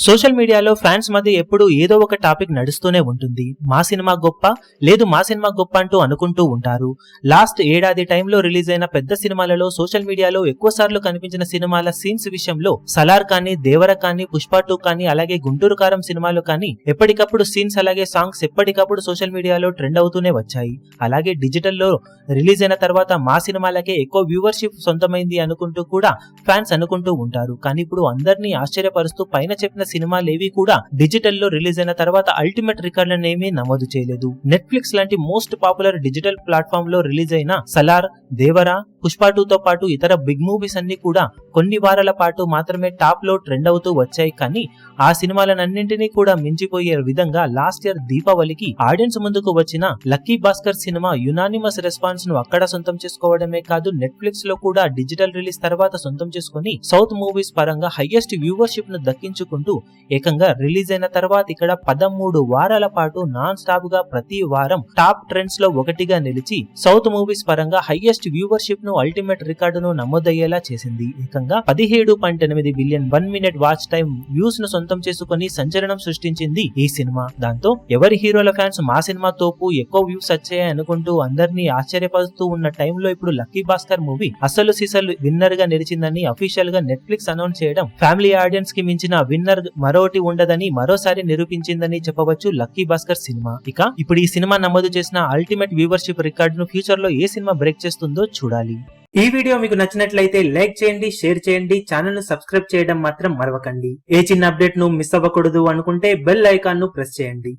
Social మీడియాలో fans మధ్య ఎప్పుడూ ఏదో ఒక టాపిక్ నడుస్తూనే ఉంటుంది. మా సినిమా గొప్ప, లేదు మా సినిమా గొప్ప అంటూ అనుకుంటూ ఉంటారు. లాస్ట్ ఏడాది టైంలో రిలీజ్ అయిన పెద్ద సినిమాలలో సోషల్ మీడియాలో ఎక్కువ సార్లు కనిపించిన సినిమాల సీన్స్ విషయంలో సలార్ కానీ, దేవర కానీ, పుష్ప 2 కానీ, అలాగే గుంటూరు కారం సినిమాలు కానీ ఎప్పటికప్పుడు సీన్స్ అలాగే సాంగ్స్ ఎప్పటికప్పుడు సోషల్ మీడియాలో ట్రెండ్ అవుతూనే వచ్చాయి. అలాగే డిజిటల్లో రిలీజ్ అయిన తర్వాత మా సినిమాలకే ఎక్కువ వ్యూవర్షిప్ సొంతమైంది అనుకుంటూ కూడా ఫ్యాన్స్ అనుకుంటూ ఉంటారు. కానీ ఇప్పుడు అందరినీ ఆశ్చర్యపరుస్తూ పైన చెప్పిన సినిమాలేవి కూడా డిజిటల్లో రిలీజ్ అయిన తర్వాత అల్టిమేట్ రికార్డులనేమీ నమోదు చేయలేదు. నెట్ఫ్లిక్స్ లాంటి మోస్ట్ పాపులర్ డిజిటల్ ప్లాట్ఫామ్ లో రిలీజ్ అయిన సలార్, దేవర, పుష్ప 2 తో పాటు ఇతర బిగ్ మూవీస్ అన్ని కూడా కొన్ని వారాల పాటు మాత్రమే టాప్ లో ట్రెండ్ అవుతూ వచ్చాయి. కానీ ఆ సినిమాలన్నింటినీ కూడా మించిపోయే విధంగా లాస్ట్ ఇయర్ దీపావళికి ఆడియన్స్ ముందుకు వచ్చిన lucky Bhaskar cinema unanimous response ను అక్కడ సొంతం చేసుకోవడమే కాదు, నెట్ఫ్లిక్స్ లో కూడా డిజిటల్ రిలీజ్ తర్వాత సొంతం చేసుకుని సౌత్ మూవీస్ పరంగా హైయెస్ట్ వ్యూవర్షిప్ ను దక్కించుకుంటూ ఏకంగా రిలీజ్ అయిన తర్వాత ఇక్కడ 13 వారాల పాటు నాన్ స్టాప్ గా ప్రతి వారం టాప్ ట్రెండ్స్ లో ఒకటిగా నిలిచి సౌత్ మూవీస్ పరంగా హైయెస్ట్ వ్యూవర్షిప్ ను అల్టిమేట్ రికార్డును నమోదయ్యేలా చేసింది. ఏకంగా 17.8 billion 1 minute watch time views ను సొంతం చేసుకుని సంచలనం సృష్టించింది ఈ సినిమా. దాంతో ఎవరి హీరోల ఫ్యాన్స్ మా సినిమా తోపు ఎక్కువ వ్యూస్ వచ్చాయి అనుకుంటూ అందరినీ ఆశ్చర్యపరుస్తూ ఉన్న టైంలో ఇప్పుడు లక్కీ భాస్కర్ మూవీ అసలు సిసలు విన్నర్ గా నిలిచిందని అఫీషియల్ గా నెట్ఫ్లిక్స్ అనౌన్స్ చేయడం ఫ్యామిలీ ఆడియన్స్ కి మించిన విన్నర్ మరోటి ఉండదని మరోసారి నిరూపించిందని చెప్పవచ్చు లక్కీ భాస్కర్ సినిమా. ఇక ఇప్పుడు ఈ సినిమా నమోదు చేసిన అల్టిమేట్ వ్యూవర్షిప్ రికార్డును ఫ్యూచర్ లో ఏ సినిమా బ్రేక్ చేస్తుందో చూడాలి. ఈ వీడియో మీకు నచ్చినట్లయితే లైక్ చేయండి, షేర్ చేయండి, ఛానల్ ను సబ్స్క్రైబ్ చేయడం మాత్రం మరవకండి. ఏ చిన్న అప్డేట్ ను మిస్ అవ్వకూడదు అనుకుంటే బెల్ ఐకాన్ ను ప్రెస్ చేయండి.